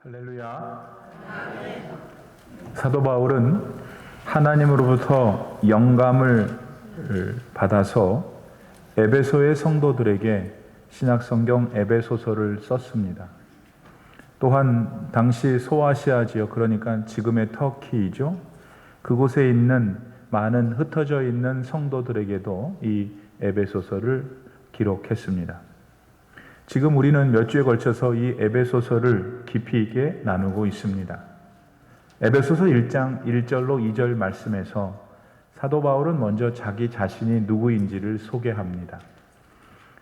할렐루야. 사도 바울은 하나님으로부터 영감을 받아서 에베소의 성도들에게 신약성경 에베소서를 썼습니다. 또한 당시 소아시아 지역, 그러니까 지금의 터키이죠. 그곳에 있는 많은 흩어져 있는 성도들에게도 이 에베소서를 기록했습니다. 지금 우리는 몇 주에 걸쳐서 이 에베소서를 깊이 있게 나누고 있습니다. 에베소서 1장 1절로 2절 말씀에서 사도 바울은 먼저 자기 자신이 누구인지를 소개합니다.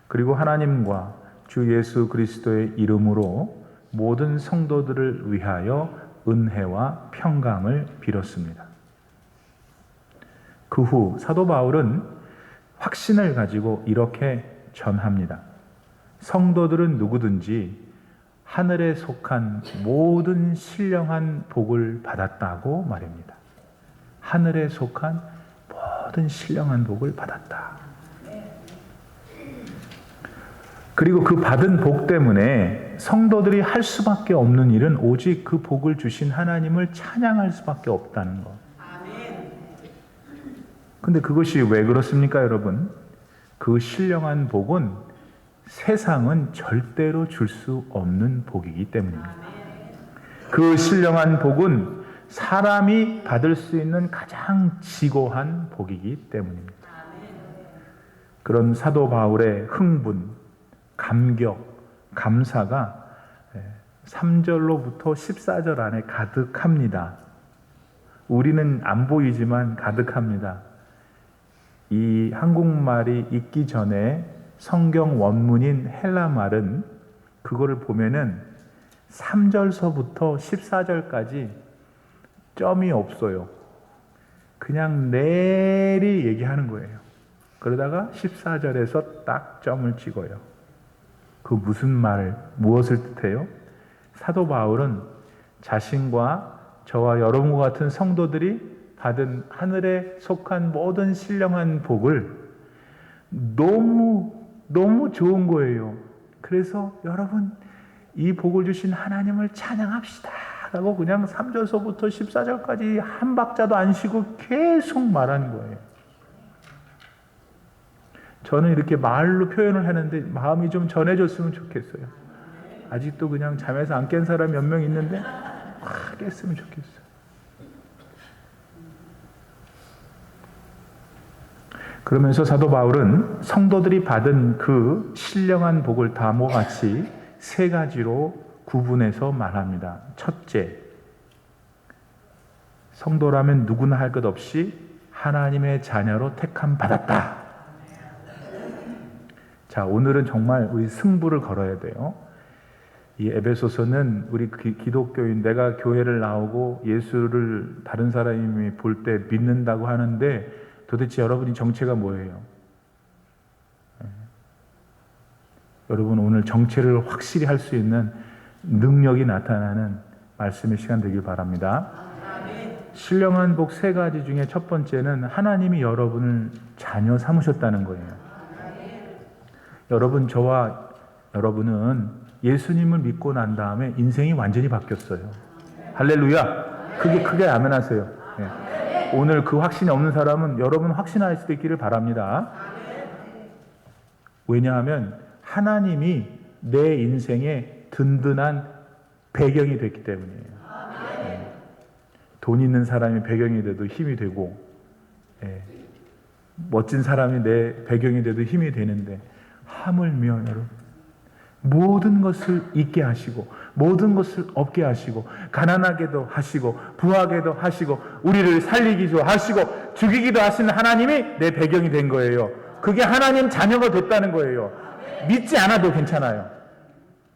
그리고 하나님과 주 예수 그리스도의 이름으로 모든 성도들을 위하여 은혜와 평강을 빌었습니다. 그 후 사도 바울은 확신을 가지고 이렇게 전합니다. 성도들은 누구든지 하늘에 속한 모든 신령한 복을 받았다고 말입니다. 하늘에 속한 모든 신령한 복을 받았다. 그리고 그 받은 복 때문에 성도들이 할 수밖에 없는 일은 오직 그 복을 주신 하나님을 찬양할 수밖에 없다는 것. 근데 그것이 왜 그렇습니까, 여러분? 그 신령한 복은 세상은 절대로 줄 수 없는 복이기 때문입니다. 그 신령한 복은 사람이 받을 수 있는 가장 지고한 복이기 때문입니다. 그런 사도 바울의 흥분, 감격, 감사가 3절로부터 14절 안에 가득합니다. 우리는 안 보이지만 가득합니다. 이 한국말이 있기 전에 성경 원문인 헬라 말은 그거를 보면은 3절서부터 14절까지 점이 없어요. 그냥 내리 얘기하는 거예요. 그러다가 14절에서 딱 점을 찍어요. 그 무엇을 뜻해요? 사도 바울은 자신과 저와 여러분과 같은 성도들이 받은 하늘에 속한 모든 신령한 복을 너무 좋은 거예요. 그래서 여러분, 이 복을 주신 하나님을 찬양합시다 라고 그냥 3절서부터 14절까지 한 박자도 안 쉬고 계속 말하는 거예요. 저는 이렇게 말로 표현을 하는데 마음이 좀 전해졌으면 좋겠어요. 아직도 그냥 잠에서 안 깬 사람이 몇 명 있는데 확 깼으면 좋겠어요. 그러면서 사도 바울은 성도들이 받은 그 신령한 복을 다음과 같이 세 가지로 구분해서 말합니다. 첫째, 성도라면 누구나 할 것 없이 하나님의 자녀로 택함 받았다. 자, 오늘은 정말 우리 승부를 걸어야 돼요. 이 에베소서는 우리 기독교인, 내가 교회를 나오고 예수를 다른 사람이 볼 때 믿는다고 하는데 도대체 여러분이 정체가 뭐예요? 여러분, 오늘 정체를 확실히 할 수 있는 능력이 나타나는 말씀의 시간 되길 바랍니다. 신령한 복 세 가지 중에 첫 번째는 하나님이 여러분을 자녀 삼으셨다는 거예요. 저와 여러분은 예수님을 믿고 난 다음에 인생이 완전히 바뀌었어요. 할렐루야! 크게 아멘 하세요. 오늘 그 확신이 없는 사람은 여러분 확신할 수도 있기를 바랍니다. 왜냐하면 하나님이 내 인생의 든든한 배경이 됐기 때문이에요. 돈 있는 사람이 배경이 돼도 힘이 되고, 멋진 사람이 내 배경이 돼도 힘이 되는데, 하물며 여러분, 모든 것을 잊게 하시고 모든 것을 없게 하시고 가난하게도 하시고 부하게도 하시고 우리를 살리기도 하시고 죽이기도 하시는 하나님이 내 배경이 된 거예요. 그게 하나님 자녀가 됐다는 거예요. 믿지 않아도 괜찮아요.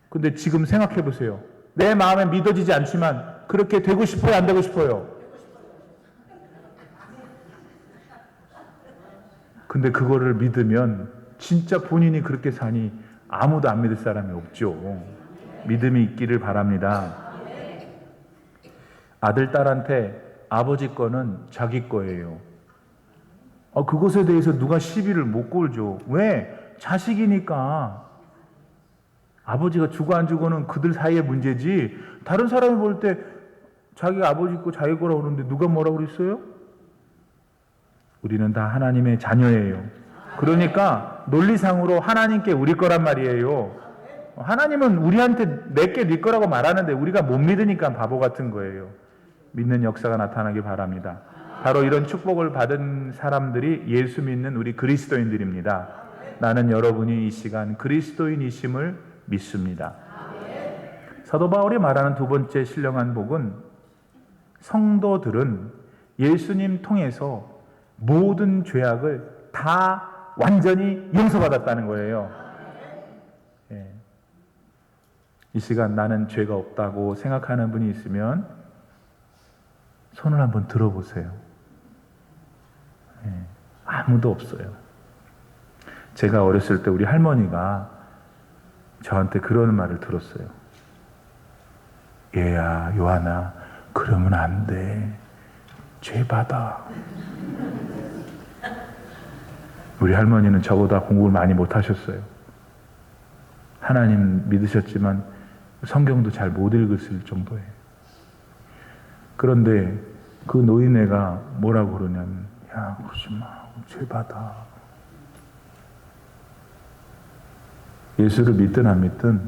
근데 지금 생각해 보세요. 내 마음에 믿어지지 않지만 그렇게 되고 싶어요, 안 되고 싶어요? 근데 그거를 믿으면 진짜 본인이 그렇게 사니 아무도 안 믿을 사람이 없죠. 믿음이 있기를 바랍니다. 아들, 딸한테 아버지 거는 자기 거예요. 그것에 대해서 누가 시비를 못 걸죠. 왜? 자식이니까. 아버지가 주고 안 주고는 그들 사이의 문제지, 다른 사람이 볼 때 자기가 아버지 거 자기 거라고 그러는데 누가 뭐라고 그랬어요? 우리는 다 하나님의 자녀예요. 그러니까 논리상으로 하나님께 우리 거란 말이에요. 하나님은 우리한테 내게 네 거라고 말하는데 우리가 못 믿으니까 바보 같은 거예요. 믿는 역사가 나타나길 바랍니다. 바로 이런 축복을 받은 사람들이 예수 믿는 우리 그리스도인들입니다. 나는 여러분이 이 시간 그리스도인이심을 믿습니다. 사도 바울이 말하는 두 번째 신령한 복은 성도들은 예수님 통해서 모든 죄악을 다 완전히 용서받았다는 거예요. 이 시간 나는 죄가 없다고 생각하는 분이 있으면 손을 한번 들어보세요. 아무도 없어요. 제가 어렸을 때 우리 할머니가 저한테 그런 말을 들었어요. 얘야, 요한아, 그러면 안 돼. 죄 받아. 우리 할머니는 저보다 공부를 많이 못 하셨어요. 하나님 믿으셨지만 성경도 잘 못 읽었을 정도예요. 그런데 그 노인네가 뭐라고 그러냐면, 야, 그러지 마. 죄 받아. 예수를 믿든 안 믿든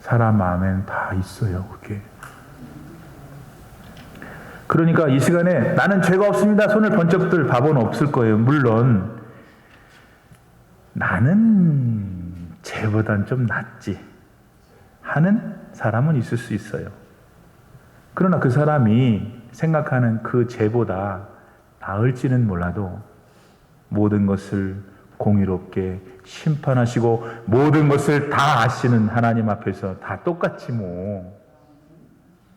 사람 마음엔 다 있어요, 그게. 그러니까 이 시간에 나는 죄가 없습니다. 손을 번쩍 들 바보는 없을 거예요. 물론 나는 죄보단 좀 낫지 하는 사람은 있을 수 있어요. 그러나 그 사람이 생각하는 그 죄보다 나을지는 몰라도 모든 것을 공의롭게 심판하시고 모든 것을 다 아시는 하나님 앞에서 다 똑같이 뭐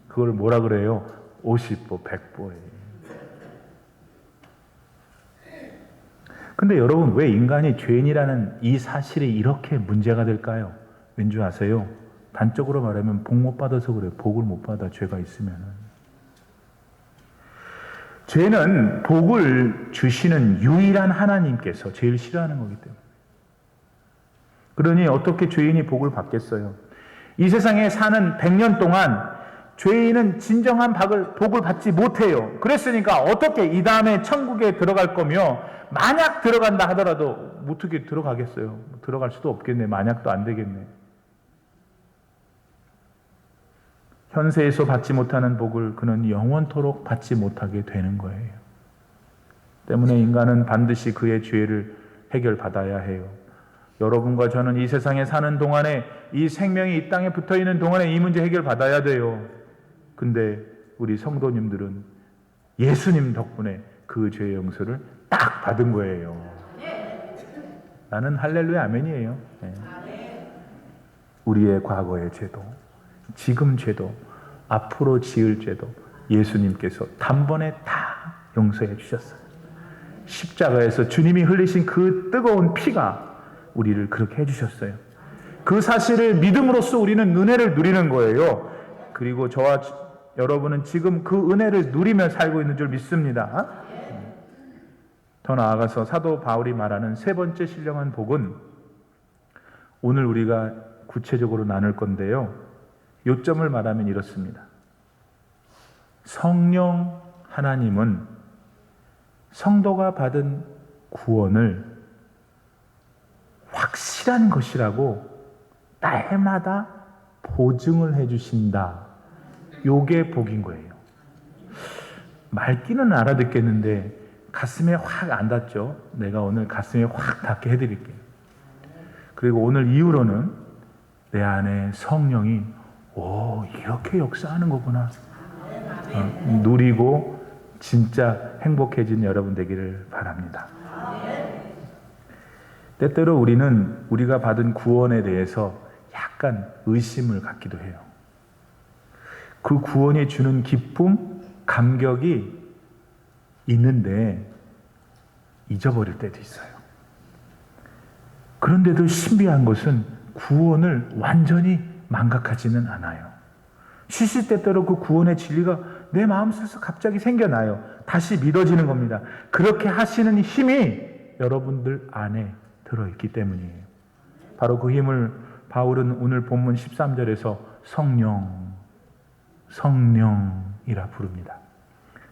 그걸 뭐라 그래요? 50보 100보예요. 근데 여러분, 왜 인간이 죄인이라는 이 사실이 이렇게 문제가 될까요? 왠지 아세요? 단적으로 말하면 복 못 받아서 그래요. 복을 못 받아, 죄가 있으면. 죄는 복을 주시는 유일한 하나님께서 제일 싫어하는 거기 때문에. 그러니 어떻게 죄인이 복을 받겠어요? 이 세상에 사는 100년 동안 죄인은 진정한 복을 받지 못해요. 그랬으니까 어떻게 이 다음에 천국에 들어갈 거며, 만약 들어간다 하더라도 어떻게 들어가겠어요? 들어갈 수도 없겠네. 만약도 안 되겠네. 현세에서 받지 못하는 복을 그는 영원토록 받지 못하게 되는 거예요. 때문에 인간은 반드시 그의 죄를 해결받아야 해요. 여러분과 저는 이 세상에 사는 동안에, 이 생명이 이 땅에 붙어있는 동안에 이 문제 해결받아야 돼요. 근데 우리 성도님들은 예수님 덕분에 그 죄의 용서를 딱 받은 거예요. 나는 할렐루야 아멘이에요. 네. 우리의 과거의 죄도, 지금 죄도, 앞으로 지을 죄도 예수님께서 단번에 다 용서해 주셨어요. 십자가에서 주님이 흘리신 그 뜨거운 피가 우리를 그렇게 해주셨어요. 그 사실을 믿음으로써 우리는 은혜를 누리는 거예요. 그리고 저와 여러분은 지금 그 은혜를 누리며 살고 있는 줄 믿습니다. 더 나아가서 사도 바울이 말하는 세 번째 신령한 복은 오늘 우리가 구체적으로 나눌 건데요. 요점을 말하면 이렇습니다. 성령 하나님은 성도가 받은 구원을 확실한 것이라고 날마다 보증을 해주신다. 요게 복인 거예요. 말귀는 알아듣겠는데 가슴에 확 안 닿죠? 내가 오늘 가슴에 확 닿게 해드릴게요. 그리고 오늘 이후로는 내 안에 성령이 이렇게 역사하는 거구나. 누리고 진짜 행복해진 여러분 되기를 바랍니다. 때때로 우리는 우리가 받은 구원에 대해서 약간 의심을 갖기도 해요. 그 구원이 주는 기쁨, 감격이 있는데 잊어버릴 때도 있어요. 그런데도 신비한 것은 구원을 완전히 망각하지는 않아요. 시시때때로 그 구원의 진리가 내 마음속에서 갑자기 생겨나요. 다시 믿어지는 겁니다. 그렇게 하시는 힘이 여러분들 안에 들어있기 때문이에요. 바로 그 힘을 바울은 오늘 본문 13절에서 성령이라 부릅니다.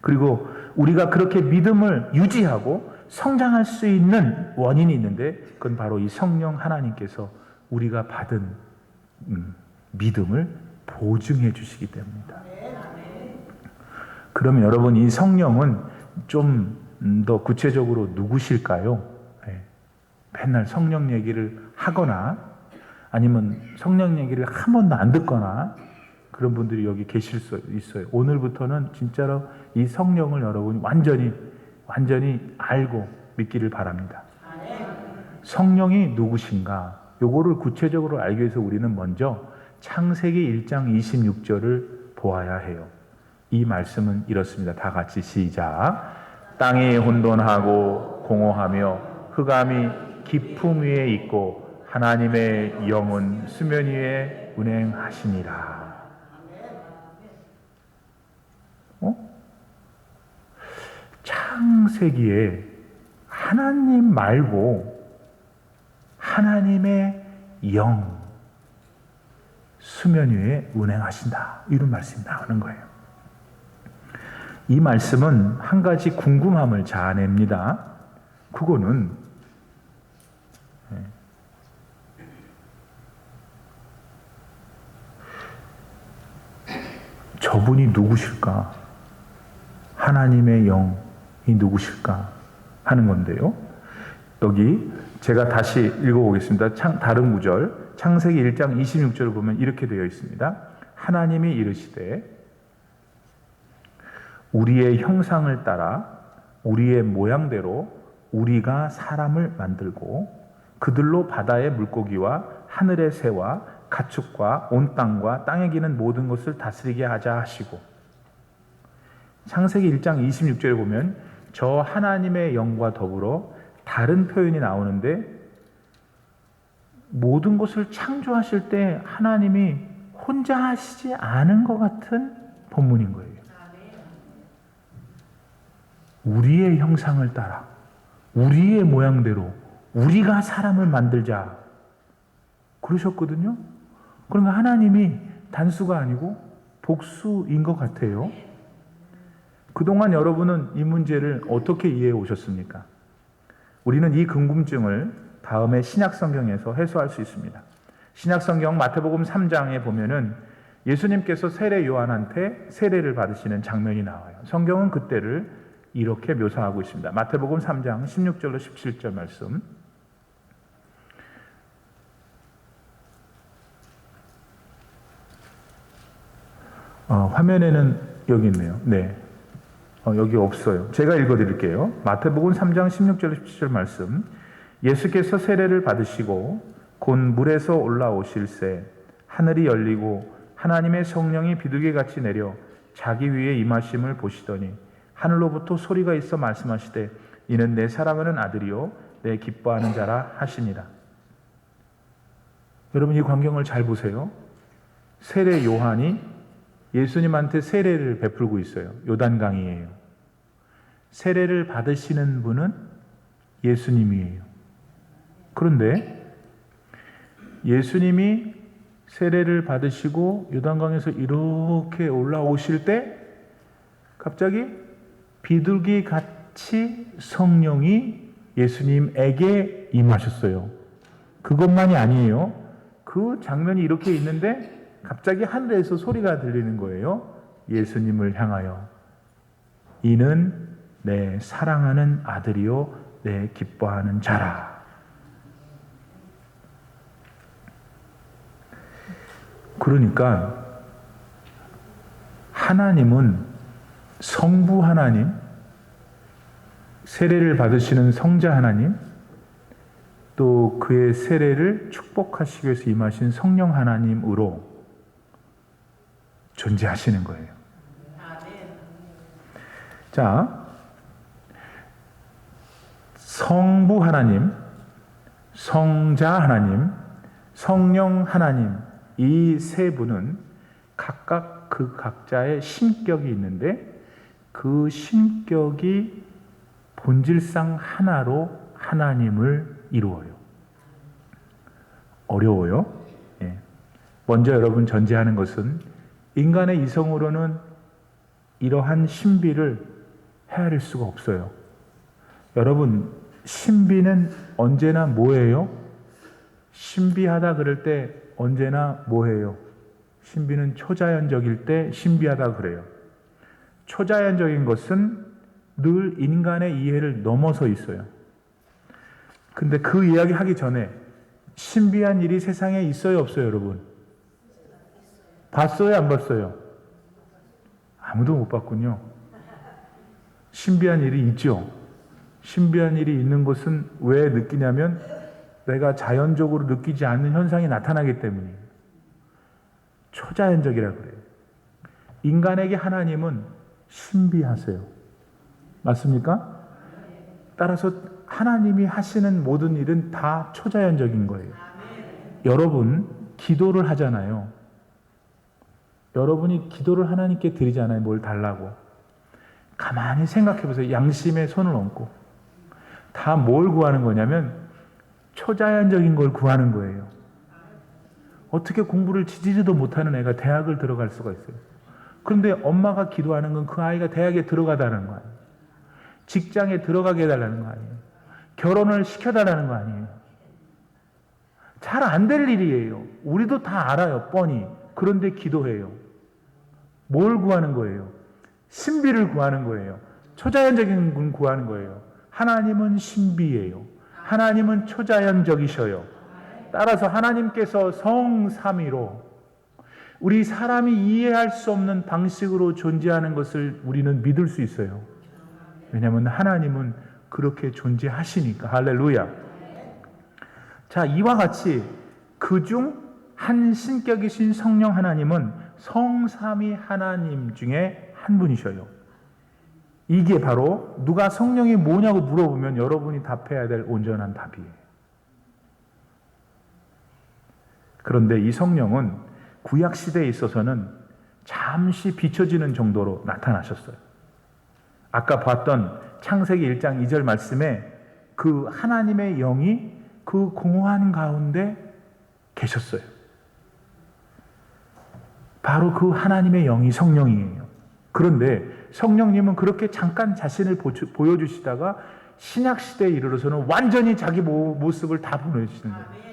그리고 우리가 그렇게 믿음을 유지하고 성장할 수 있는 원인이 있는데 그건 바로 이 성령 하나님께서 우리가 받은 믿음을 보증해 주시기 때문입니다. 그러면 여러분 이 성령은 좀 더 구체적으로 누구실까요? 네. 맨날 성령 얘기를 하거나 아니면 성령 얘기를 한 번도 안 듣거나 그런 분들이 여기 계실 수 있어요. 오늘부터는 진짜로 이 성령을 여러분이 완전히 알고 믿기를 바랍니다. 성령이 누구신가? 요거를 구체적으로 알기 위해서 우리는 먼저 창세기 1장 26절을 보아야 해요. 이 말씀은 이렇습니다. 다 같이 시작. 땅이 혼돈하고 공허하며 흑암이 깊음 위에 있고 하나님의 영은 수면 위에 운행하시니라. 창세기에 하나님 말고 하나님의 영 수면 위에 운행하신다. 이런 말씀이 나오는 거예요. 이 말씀은 한 가지 궁금함을 자아냅니다. 그거는 저분이 누구실까? 하나님의 영이 누구실까? 하는 건데요. 여기 제가 다시 읽어보겠습니다. 다른 구절 창세기 1장 26절을 보면 이렇게 되어 있습니다. 하나님이 이르시되 우리의 형상을 따라 우리의 모양대로 우리가 사람을 만들고 그들로 바다의 물고기와 하늘의 새와 가축과 온 땅과 땅에 기는 모든 것을 다스리게 하자 하시고 창세기 1장 26절에 보면 저 하나님의 영과 더불어 다른 표현이 나오는데 모든 것을 창조하실 때 하나님이 혼자 하시지 않은 것 같은 본문인 거예요. 우리의 형상을 따라 우리의 모양대로 우리가 사람을 만들자 그러셨거든요. 그러니까 하나님이 단수가 아니고 복수인 것 같아요. 그동안 여러분은 이 문제를 어떻게 이해해 오셨습니까? 우리는 이 궁금증을 다음에 신약성경에서 해소할 수 있습니다. 신약성경 마태복음 3장에 보면은 예수님께서 세례 요한한테 세례를 받으시는 장면이 나와요. 성경은 그때를 이렇게 묘사하고 있습니다. 마태복음 3장 16절로 17절 말씀. 화면에는 여기 있네요. 네. 여기 없어요. 제가 읽어드릴게요. 마태복음 3장 16절 17절 말씀. 예수께서 세례를 받으시고 곧 물에서 올라오실새 하늘이 열리고 하나님의 성령이 비둘기같이 내려 자기 위에 임하심을 보시더니 하늘로부터 소리가 있어 말씀하시되 이는 내 사랑하는 아들이요 내 기뻐하는 자라 하시니라. 여러분 이 광경을 잘 보세요. 세례 요한이 예수님한테 세례를 베풀고 있어요. 요단강이에요. 세례를 받으시는 분은 예수님이에요. 그런데 예수님이 세례를 받으시고 요단강에서 이렇게 올라오실 때 갑자기 비둘기 같이 성령이 예수님에게 임하셨어요. 그것만이 아니에요. 그 장면이 이렇게 있는데 갑자기 하늘에서 소리가 들리는 거예요. 예수님을 향하여 이는 내 사랑하는 아들이요 내 기뻐하는 자라. 그러니까 하나님은 성부 하나님, 세례를 받으시는 성자 하나님, 또 그의 세례를 축복하시기 위해서 임하신 성령 하나님으로 존재하시는 거예요. 자, 성부 하나님, 성자 하나님, 성령 하나님, 이 세 분은 각각 그 각자의 신격이 있는데 그 신격이 본질상 하나로 하나님을 이루어요. 어려워요? 예. 먼저 여러분 전제하는 것은 인간의 이성으로는 이러한 신비를 헤아릴 수가 없어요. 여러분, 신비는 언제나 뭐예요? 신비하다 그럴 때 언제나 뭐예요? 신비는 초자연적일 때 신비하다 그래요. 초자연적인 것은 늘 인간의 이해를 넘어서 있어요. 근데 그 이야기 하기 전에 신비한 일이 세상에 있어요, 없어요, 여러분? 봤어요, 안 봤어요? 아무도 못 봤군요. 신비한 일이 있죠. 신비한 일이 있는 것은 왜 느끼냐면 내가 자연적으로 느끼지 않는 현상이 나타나기 때문이에요. 초자연적이라 그래요. 인간에게 하나님은 신비하세요. 맞습니까? 따라서 하나님이 하시는 모든 일은 다 초자연적인 거예요. 여러분, 기도를 하잖아요. 여러분이 기도를 하나님께 드리잖아요. 뭘 달라고. 가만히 생각해 보세요. 양심에 손을 얹고. 다 뭘 구하는 거냐면 초자연적인 걸 구하는 거예요. 어떻게 공부를 지지도 못하는 애가 대학을 들어갈 수가 있어요? 그런데 엄마가 기도하는 건 그 아이가 대학에 들어가다는 거 아니에요. 직장에 들어가게 해달라는 거 아니에요. 결혼을 시켜달라는 거 아니에요. 잘 안 될 일이에요. 우리도 다 알아요, 뻔히. 그런데 기도해요. 뭘 구하는 거예요? 신비를 구하는 거예요. 초자연적인 걸 구하는 거예요. 하나님은 신비예요. 하나님은 초자연적이셔요. 따라서 하나님께서 성삼위로 우리 사람이 이해할 수 없는 방식으로 존재하는 것을 우리는 믿을 수 있어요. 왜냐하면 하나님은 그렇게 존재하시니까. 할렐루야. 자, 이와 같이 그중 한 신격이신 성령 하나님은 성삼위 하나님 중에 한 분이셔요. 이게 바로 누가 성령이 뭐냐고 물어보면 여러분이 답해야 될 온전한 답이에요. 그런데 이 성령은 구약 시대에 있어서는 잠시 비춰지는 정도로 나타나셨어요. 아까 봤던 창세기 1장 2절 말씀에 그 하나님의 영이 그 공허한 가운데 계셨어요. 바로 그 하나님의 영이 성령이에요. 그런데 성령님은 그렇게 잠깐 자신을 보여주시다가 신약시대에 이르러서는 완전히 자기 모습을 다 보여주시는 거예요.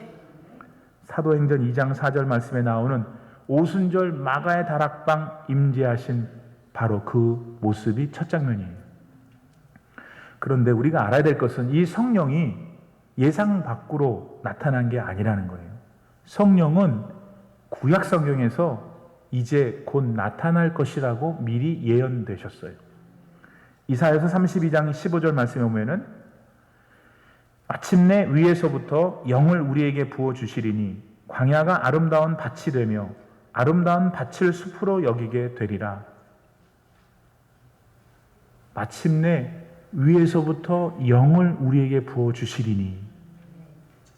사도행전 2장 4절 말씀에 나오는 오순절 마가의 다락방 임재하신 바로 그 모습이 첫 장면이에요. 그런데 우리가 알아야 될 것은 이 성령이 예상 밖으로 나타난 게 아니라는 거예요. 성령은 구약 성경에서 이제 곧 나타날 것이라고 미리 예언되셨어요. 이사야서 32장 15절 말씀에 보면은 마침내 위에서부터 영을 우리에게 부어주시리니 광야가 아름다운 밭이 되며 아름다운 밭을 숲으로 여기게 되리라. 마침내 위에서부터 영을 우리에게 부어주시리니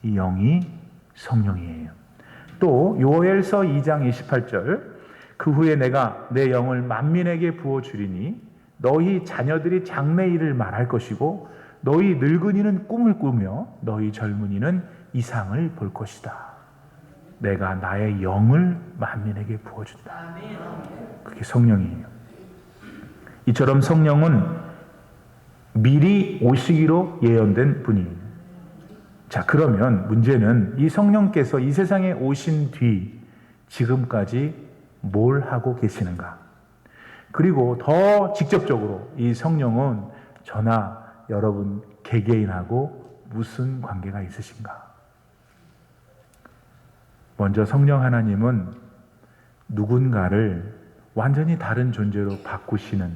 이 영이 성령이에요. 또 요엘서 2장 28절 그 후에 내가 내 영을 만민에게 부어주리니 너희 자녀들이 장래일을 말할 것이고 너희 늙은이는 꿈을 꾸며 너희 젊은이는 이상을 볼 것이다. 내가 나의 영을 만민에게 부어준다. 그게 성령이에요. 이처럼 성령은 미리 오시기로 예언된 분이에요. 자, 그러면 문제는 이 성령께서 이 세상에 오신 뒤 지금까지 뭘 하고 계시는가? 그리고 더 직접적으로 이 성령은 저나 여러분 개개인하고 무슨 관계가 있으신가? 먼저 성령 하나님은 누군가를 완전히 다른 존재로 바꾸시는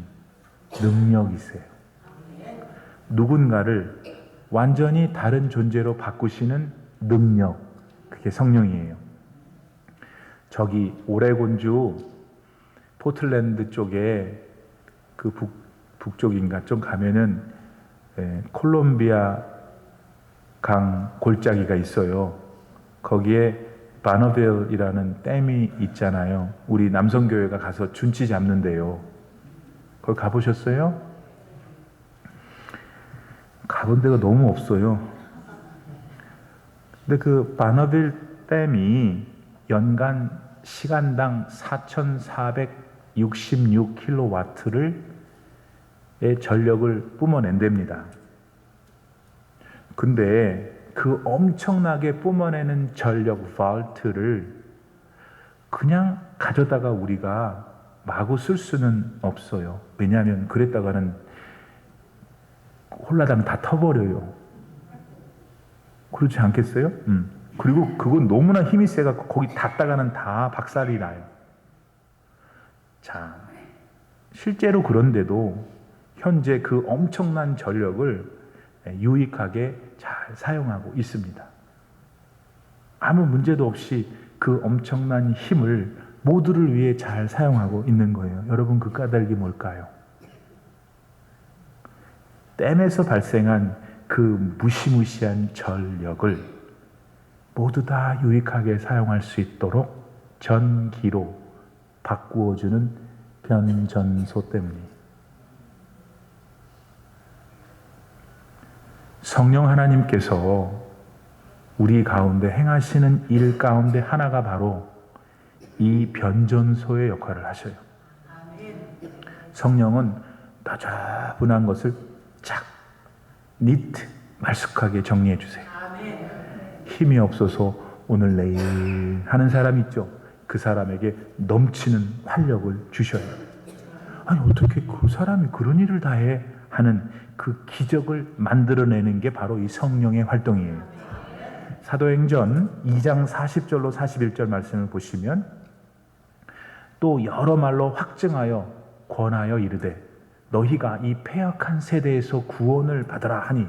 능력이세요. 누군가를 완전히 다른 존재로 바꾸시는 능력, 그게 성령이에요. 저기 오레곤주 포틀랜드 쪽에 그 북쪽인가 좀 가면은 콜롬비아 강 골짜기가 있어요. 거기에 바너벨이라는 댐이 있잖아요. 우리 남성교회가 가서 준치 잡는데요. 거기 가보셨어요? 가본 데가 너무 없어요. 근데 그 바너벨 댐이 연간 시간당 4,466kW의 전력을 뿜어낸답니다. 근데 그 엄청나게 뿜어내는 전력 발트를 그냥 가져다가 우리가 마구 쓸 수는 없어요. 왜냐하면 그랬다가는 홀라당 다 터버려요. 그렇지 않겠어요? 그리고 그건 너무나 힘이 세갖고 거기 닿다가는 다 박살이 나요. 자, 실제로 그런데도 현재 그 엄청난 전력을 유익하게 잘 사용하고 있습니다. 아무 문제도 없이 그 엄청난 힘을 모두를 위해 잘 사용하고 있는 거예요. 여러분, 그 까닭이 뭘까요? 댐에서 발생한 그 무시무시한 전력을 모두 다 유익하게 사용할 수 있도록 전기로 바꾸어주는 변전소 때문이에요. 성령 하나님께서 우리 가운데 행하시는 일 가운데 하나가 바로 이 변전소의 역할을 하셔요. 성령은 따분한 것을 착 니트 말쑥하게 정리해 주세요. 힘이 없어서 오늘 내일 하는 사람 있죠? 그 사람에게 넘치는 활력을 주셔요. 아니 어떻게 그 사람이 그런 일을 다 해? 하는 그 기적을 만들어내는 게 바로 이 성령의 활동이에요. 사도행전 2장 40절로 41절 말씀을 보시면 또 여러 말로 확증하여 권하여 이르되 너희가 이 패역한 세대에서 구원을 받으라 하니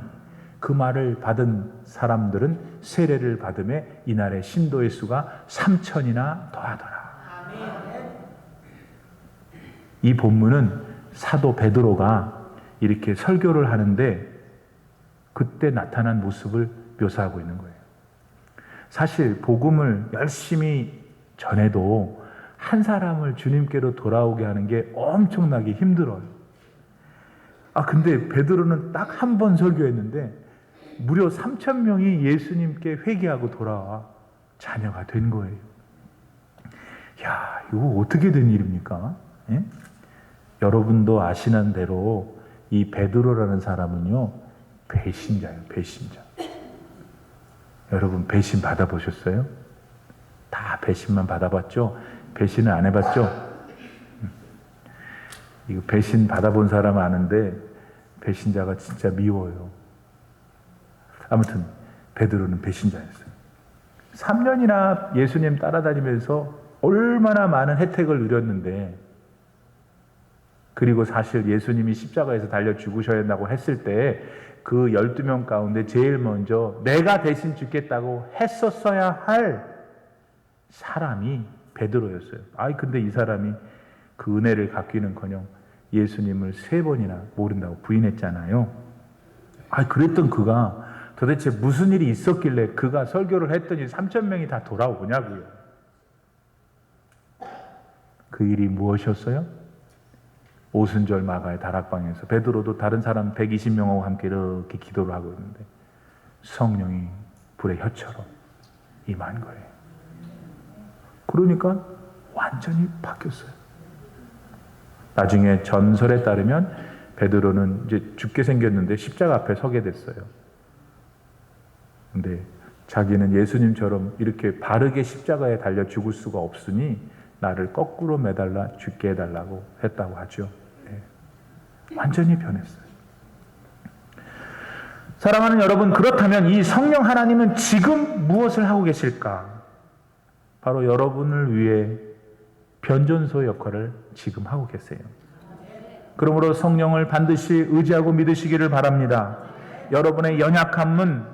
그 말을 받은 사람들은 세례를 받음에 이날의 신도의 수가 3,000이나 더하더라. 이 본문은 사도 베드로가 이렇게 설교를 하는데 그때 나타난 모습을 묘사하고 있는 거예요. 사실 복음을 열심히 전해도 한 사람을 주님께로 돌아오게 하는 게 엄청나게 힘들어요. 근데 베드로는 딱 한 번 설교했는데 무려 3,000명이 예수님께 회개하고 돌아와 자녀가 된 거예요. 야, 이거 어떻게 된 일입니까? 예? 여러분도 아시는 대로 이 베드로라는 사람은요, 배신자예요, 배신자. 여러분 배신 받아보셨어요? 다 배신만 받아봤죠? 배신을 안 해봤죠? 이거 배신 받아본 사람 아는데 배신자가 진짜 미워요. 아무튼 베드로는 배신자였어요. 3년이나 예수님 따라다니면서 얼마나 많은 혜택을 누렸는데, 그리고 사실 예수님이 십자가에서 달려 죽으셔야 한다고 했을 때 그 12명 가운데 제일 먼저 내가 대신 죽겠다고 했었어야 할 사람이 베드로였어요. 근데 이 사람이 그 은혜를 갚기는커녕 예수님을 3번이나 모른다고 부인했잖아요. 그랬던 그가 도대체 무슨 일이 있었길래 그가 설교를 했더니 3,000명이 다 돌아오냐고요. 그 일이 무엇이었어요? 오순절 마가의 다락방에서 베드로도 다른 사람 120명하고 함께 이렇게 기도를 하고 있는데 성령이 불의 혀처럼 임한 거예요. 그러니까 완전히 바뀌었어요. 나중에 전설에 따르면 베드로는 이제 죽게 생겼는데 십자가 앞에 서게 됐어요. 근데 자기는 예수님처럼 이렇게 바르게 십자가에 달려 죽을 수가 없으니 나를 거꾸로 매달라 죽게 해달라고 했다고 하죠. 완전히 변했어요. 사랑하는 여러분, 그렇다면 이 성령 하나님은 지금 무엇을 하고 계실까? 바로 여러분을 위해 변전소 역할을 지금 하고 계세요. 그러므로 성령을 반드시 의지하고 믿으시기를 바랍니다. 여러분의 연약함은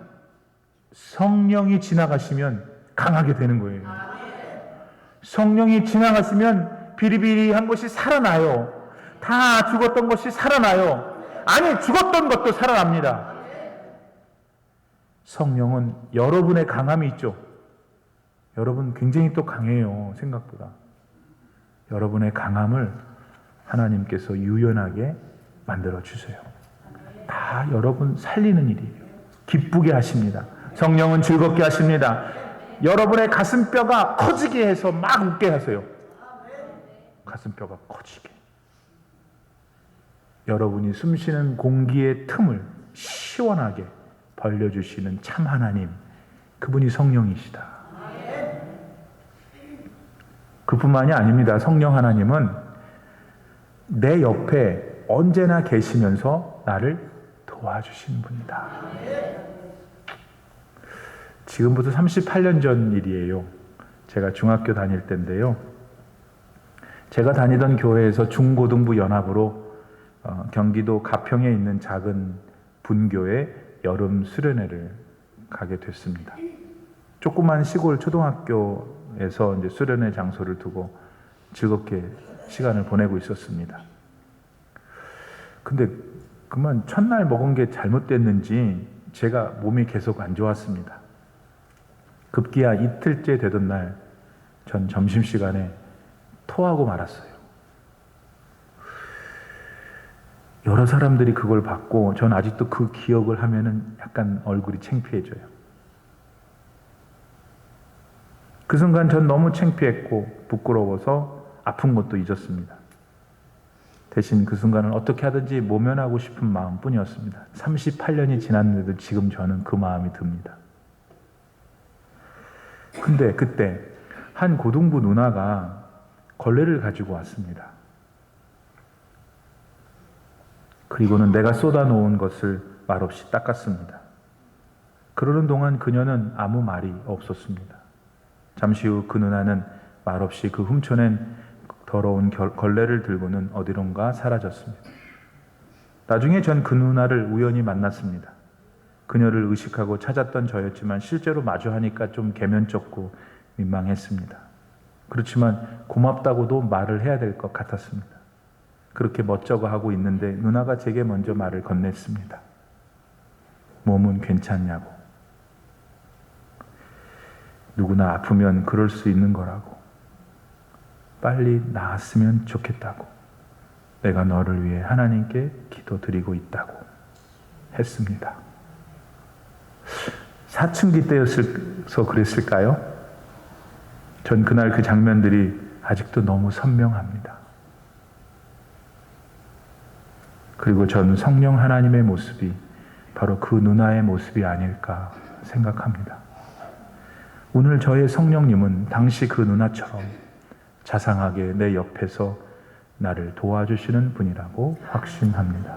성령이 지나가시면 강하게 되는 거예요. 성령이 지나가시면 비리비리한 것이 살아나요. 다 죽었던 것이 살아나요. 아니, 죽었던 것도 살아납니다. 성령은 여러분의 강함이 있죠. 여러분 굉장히 또 강해요. 생각보다. 여러분의 강함을 하나님께서 유연하게 만들어 주세요. 다 여러분 살리는 일이에요. 기쁘게 하십니다. 성령은 즐겁게 하십니다. 여러분의 가슴뼈가 커지게 해서 막 웃게 하세요. 가슴뼈가 커지게. 여러분이 숨쉬는 공기의 틈을 시원하게 벌려주시는 참 하나님, 그분이 성령이시다. 그뿐만이 아닙니다. 성령 하나님은 내 옆에 언제나 계시면서 나를 도와주시는 분이다. 지금부터 38년 전 일이에요. 제가 중학교 다닐 때인데요. 제가 다니던 교회에서 중고등부 연합으로 경기도 가평에 있는 작은 분교에 여름 수련회를 가게 됐습니다. 조그만 시골 초등학교에서 이제 수련회 장소를 두고 즐겁게 시간을 보내고 있었습니다. 근데 그만 첫날 먹은 게 잘못됐는지 제가 몸이 계속 안 좋았습니다. 급기야 이틀째 되던 날 전 점심시간에 토하고 말았어요. 여러 사람들이 그걸 봤고 전 아직도 그 기억을 하면은 약간 얼굴이 창피해져요. 그 순간 전 너무 창피했고 부끄러워서 아픈 것도 잊었습니다. 대신 그 순간은 어떻게 하든지 모면하고 싶은 마음뿐이었습니다. 38년이 지났는데도 지금 저는 그 마음이 듭니다. 근데 그때 한 고등부 누나가 걸레를 가지고 왔습니다. 그리고는 내가 쏟아놓은 것을 말없이 닦았습니다. 그러는 동안 그녀는 아무 말이 없었습니다. 잠시 후 그 누나는 말없이 그 훔쳐낸 더러운 걸레를 들고는 어디론가 사라졌습니다. 나중에 전 그 누나를 우연히 만났습니다. 그녀를 의식하고 찾았던 저였지만 실제로 마주하니까 좀 개면쩍고 민망했습니다. 그렇지만 고맙다고도 말을 해야 될 것 같았습니다. 그렇게 멋쩍어 하고 있는데 누나가 제게 먼저 말을 건넸습니다. 몸은 괜찮냐고. 누구나 아프면 그럴 수 있는 거라고. 빨리 나았으면 좋겠다고. 내가 너를 위해 하나님께 기도드리고 있다고 했습니다. 사춘기 때였어서 그랬을까요? 전 그날 그 장면들이 아직도 너무 선명합니다. 그리고 전 성령 하나님의 모습이 바로 그 누나의 모습이 아닐까 생각합니다. 오늘 저의 성령님은 당시 그 누나처럼 자상하게 내 옆에서 나를 도와주시는 분이라고 확신합니다.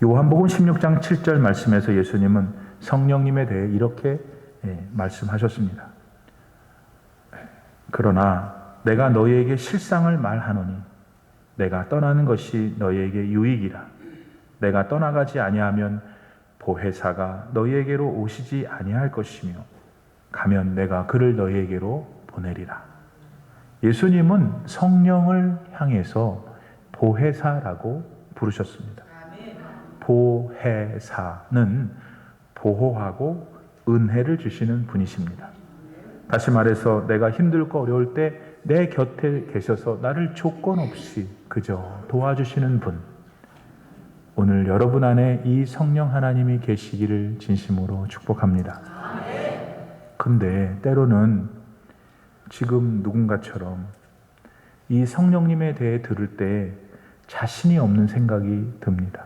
요한복음 16장 7절 말씀에서 예수님은 성령님에 대해 이렇게 말씀하셨습니다. 그러나 내가 너희에게 실상을 말하노니 내가 떠나는 것이 너희에게 유익이라. 내가 떠나가지 아니하면 보혜사가 너희에게로 오시지 아니할 것이며 가면 내가 그를 너희에게로 보내리라. 예수님은 성령을 향해서 보혜사라고 부르셨습니다. 보혜사는 보호하고 은혜를 주시는 분이십니다. 다시 말해서 내가 힘들고 어려울 때 내 곁에 계셔서 나를 조건 없이 그저 도와주시는 분. 오늘 여러분 안에 이 성령 하나님이 계시기를 진심으로 축복합니다. 근데 때로는 지금 누군가처럼 이 성령님에 대해 들을 때 자신이 없는 생각이 듭니다.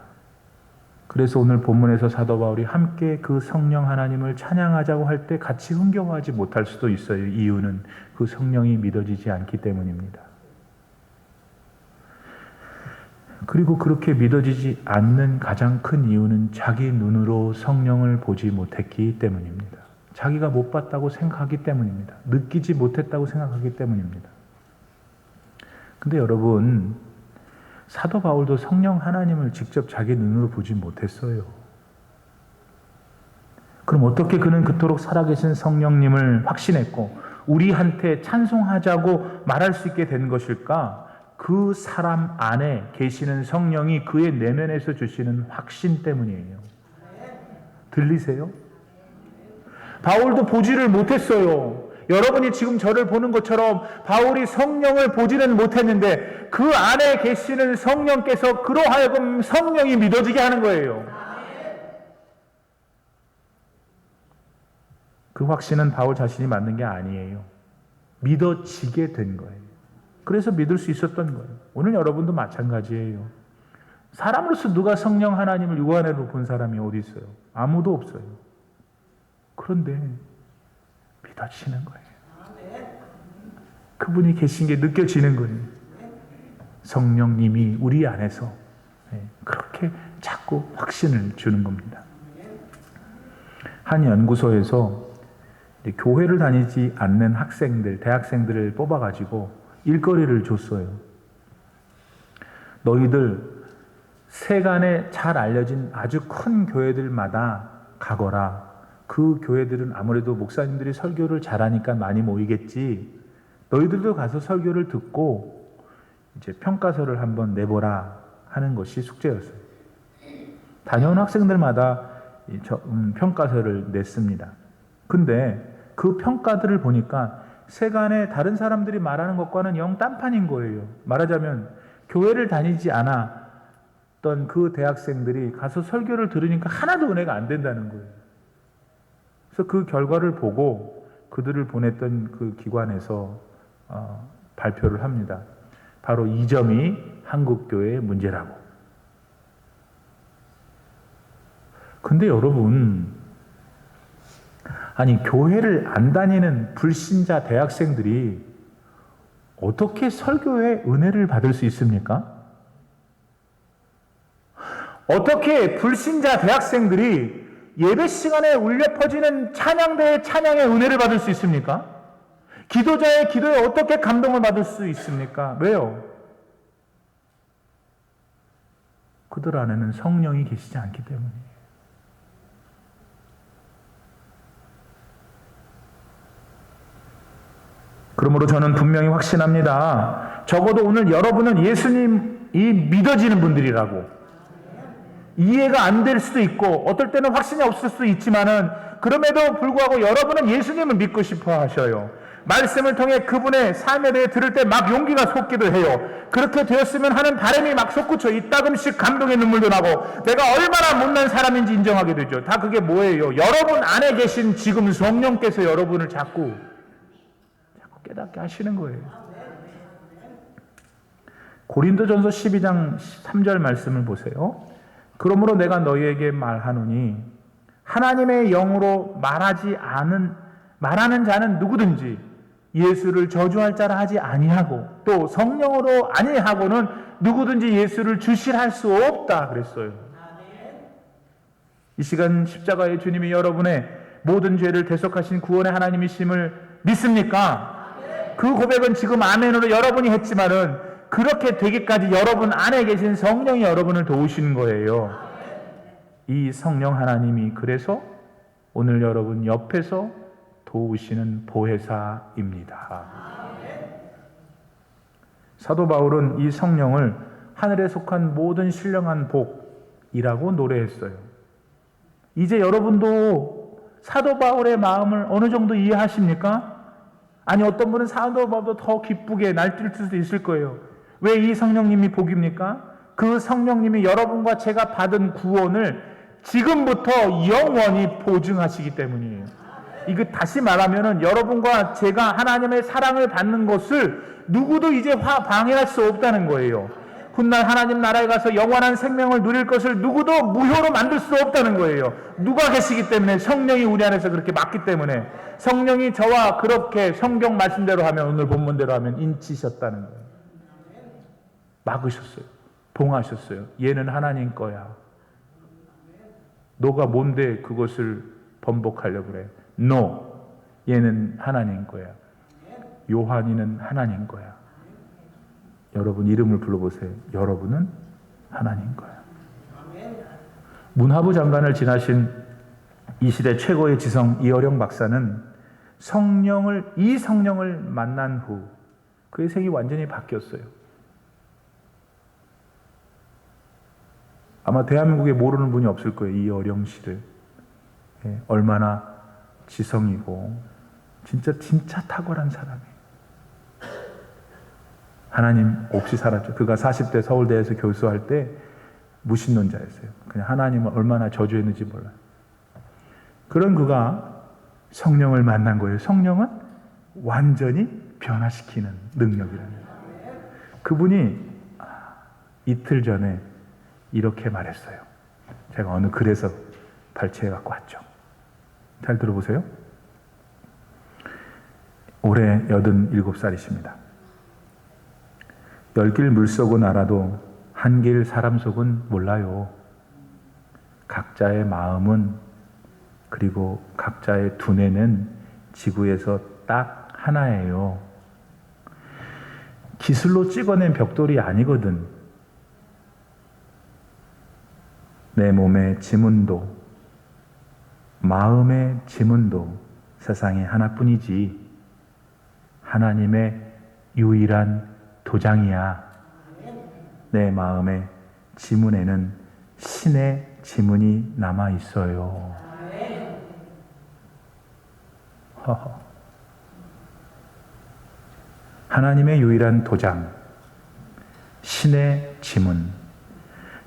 그래서 오늘 본문에서 사도 바울이 함께 그 성령 하나님을 찬양하자고 할 때 같이 흥겨워하지 못할 수도 있어요. 이유는 그 성령이 믿어지지 않기 때문입니다. 그리고 그렇게 믿어지지 않는 가장 큰 이유는 자기 눈으로 성령을 보지 못했기 때문입니다. 자기가 못 봤다고 생각하기 때문입니다. 느끼지 못했다고 생각하기 때문입니다. 근데 여러분, 사도 바울도 성령 하나님을 직접 자기 눈으로 보지 못했어요. 그럼 어떻게 그는 그토록 살아계신 성령님을 확신했고 우리한테 찬송하자고 말할 수 있게 된 것일까? 그 사람 안에 계시는 성령이 그의 내면에서 주시는 확신 때문이에요. 들리세요? 바울도 보지를 못했어요. 여러분이 지금 저를 보는 것처럼 바울이 성령을 보지는 못했는데 그 안에 계시는 성령께서 그로 하여금 성령이 믿어지게 하는 거예요. 그 확신은 바울 자신이 만든 게 아니에요. 믿어지게 된 거예요. 그래서 믿을 수 있었던 거예요. 오늘 여러분도 마찬가지예요. 사람으로서 누가 성령 하나님을 육안으로 본 사람이 어디 있어요? 아무도 없어요. 그런데 믿어지는 거예요. 그분이 계신 게 느껴지는 거예요. 성령님이 우리 안에서 그렇게 자꾸 확신을 주는 겁니다. 한 연구소에서 교회를 다니지 않는 학생들, 대학생들을 뽑아가지고 일거리를 줬어요. 너희들 세간에 잘 알려진 아주 큰 교회들마다 가거라. 그 교회들은 아무래도 목사님들이 설교를 잘하니까 많이 모이겠지. 너희들도 가서 설교를 듣고 이제 평가서를 한번 내보라 하는 것이 숙제였어요. 다녀온 학생들마다 평가서를 냈습니다. 근데 그 평가들을 보니까 세간에 다른 사람들이 말하는 것과는 영 딴판인 거예요. 말하자면 교회를 다니지 않았던 그 대학생들이 가서 설교를 들으니까 하나도 은혜가 안 된다는 거예요. 그래서 그 결과를 보고 그들을 보냈던 그 기관에서 발표를 합니다. 바로 이 점이 한국교회의 문제라고. 근데 여러분, 아니 교회를 안 다니는 불신자 대학생들이 어떻게 설교의 은혜를 받을 수 있습니까? 어떻게 불신자 대학생들이 예배 시간에 울려 퍼지는 찬양대의 찬양의 은혜를 받을 수 있습니까? 기도자의 기도에 어떻게 감동을 받을 수 있습니까? 왜요? 그들 안에는 성령이 계시지 않기 때문이에요. 그러므로 저는 분명히 확신합니다. 적어도 오늘 여러분은 예수님이 믿어지는 분들이라고. 이해가 안 될 수도 있고 어떨 때는 확신이 없을 수도 있지만은 그럼에도 불구하고 여러분은 예수님을 믿고 싶어 하셔요. 말씀을 통해 그분의 삶에 대해 들을 때 막 용기가 솟기도 해요. 그렇게 되었으면 하는 바람이 막 솟구쳐 이따금씩 감동의 눈물도 나고 내가 얼마나 못난 사람인지 인정하게 되죠. 다 그게 뭐예요? 여러분 안에 계신 지금 성령께서 여러분을 자꾸 깨닫게 하시는 거예요. 고린도전서 12장 3절 말씀을 보세요. 그러므로 내가 너희에게 말하노니 하나님의 영으로 말하는 자는 누구든지 예수를 저주할 자라 하지 아니하고 또 성령으로 아니하고는 누구든지 예수를 주실할 수 없다 그랬어요. 이 시간 십자가의 주님이 여러분의 모든 죄를 대속하신 구원의 하나님이심을 믿습니까? 그 고백은 지금 아멘으로 여러분이 했지만은 그렇게 되기까지 여러분 안에 계신 성령이 여러분을 도우시는 거예요. 이 성령 하나님이 그래서 오늘 여러분 옆에서 도우시는 보혜사입니다. 사도 바울은 이 성령을 하늘에 속한 모든 신령한 복이라고 노래했어요. 이제 여러분도 사도 바울의 마음을 어느 정도 이해하십니까? 아니 어떤 분은 사도 바울도 더 기쁘게 날뛸 수도 있을 거예요. 왜 이 성령님이 복입니까? 그 성령님이 여러분과 제가 받은 구원을 지금부터 영원히 보증하시기 때문이에요. 이거 다시 말하면은 여러분과 제가 하나님의 사랑을 받는 것을 누구도 이제 방해할 수 없다는 거예요. 훗날 하나님 나라에 가서 영원한 생명을 누릴 것을 누구도 무효로 만들 수 없다는 거예요. 누가 계시기 때문에 성령이 우리 안에서 그렇게 맡기 때문에 성령이 저와 그렇게 성경 말씀대로 하면 오늘 본문대로 하면 인치셨다는 거예요. 막으셨어요. 봉하셨어요. 얘는 하나님 거야. 너가 뭔데 그것을 번복하려고 그래. No. 얘는 하나님 거야. 요한이는 하나님 거야. 여러분 이름을 불러보세요. 여러분은 하나님 거야. 문화부 장관을 지나신 이 시대 최고의 지성 이어령 박사는 이 성령을 만난 후 그의 생이 완전히 바뀌었어요. 아마 대한민국에 모르는 분이 없을 거예요. 이어령 씨를. 얼마나 지성이고 진짜 탁월한 사람이에요. 하나님 없이 살았죠. 그가 40대 서울대에서 교수할 때 무신론자였어요. 그냥 하나님을 얼마나 저주했는지 몰라요. 그런 그가 성령을 만난 거예요. 성령은 완전히 변화시키는 능력이라는 거예요. 그분이 이틀 전에 이렇게 말했어요. 제가 어느 글에서 발췌해 갖고 왔죠. 잘 들어보세요. 올해 87살이십니다. 10길 물속은 알아도 한 길 사람 속은 몰라요. 각자의 마음은 그리고 각자의 두뇌는 지구에서 딱 하나예요. 기술로 찍어낸 벽돌이 아니거든. 내 몸의 지문도 마음의 지문도 세상에 하나뿐이지 하나님의 유일한 도장이야. 내 마음의 지문에는 신의 지문이 남아 있어요. 하나님의 유일한 도장, 신의 지문.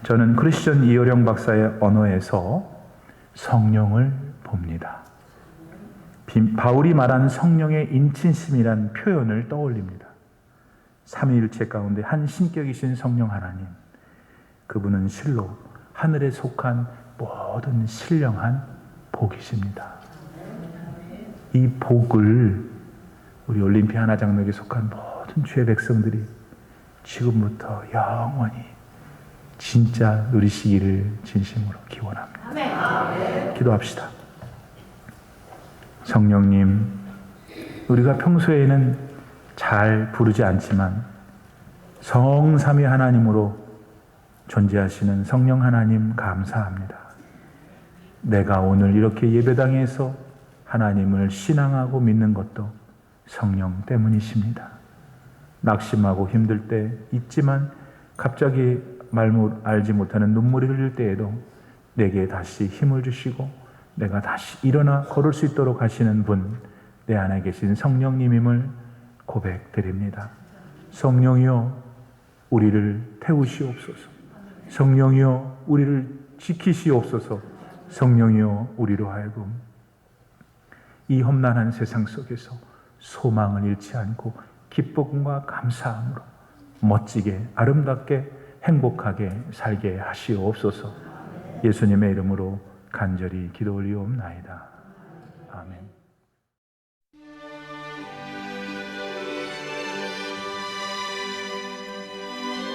저는 크리스천 이효령 박사의 언어에서 성령을 봅니다. 바울이 말한 성령의 인친심이란 표현을 떠올립니다. 삼위일체 가운데 한 신격이신 성령 하나님, 그분은 실로 하늘에 속한 모든 신령한 복이십니다. 이 복을 우리 올림피 하나장로에게 속한 모든 주의 백성들이 지금부터 영원히 진짜 누리시기를 진심으로 기원합니다. 기도합시다. 성령님, 우리가 평소에는 잘 부르지 않지만 성삼위 하나님으로 존재하시는 성령 하나님 감사합니다. 내가 오늘 이렇게 예배당에서 하나님을 신앙하고 믿는 것도 성령 때문이십니다. 낙심하고 힘들 때 있지만 갑자기 알지 못하는 눈물이 흘릴 때에도 내게 다시 힘을 주시고 내가 다시 일어나 걸을 수 있도록 하시는 분, 내 안에 계신 성령님임을 고백드립니다. 성령이여 우리를 태우시옵소서. 성령이여 우리를 지키시옵소서. 성령이여 우리로 하여금 이 험난한 세상 속에서 소망을 잃지 않고 기쁨과 감사함으로 멋지게 아름답게 행복하게 살게 하시옵소서. 예수님의 이름으로 간절히 기도 올리옵나이다.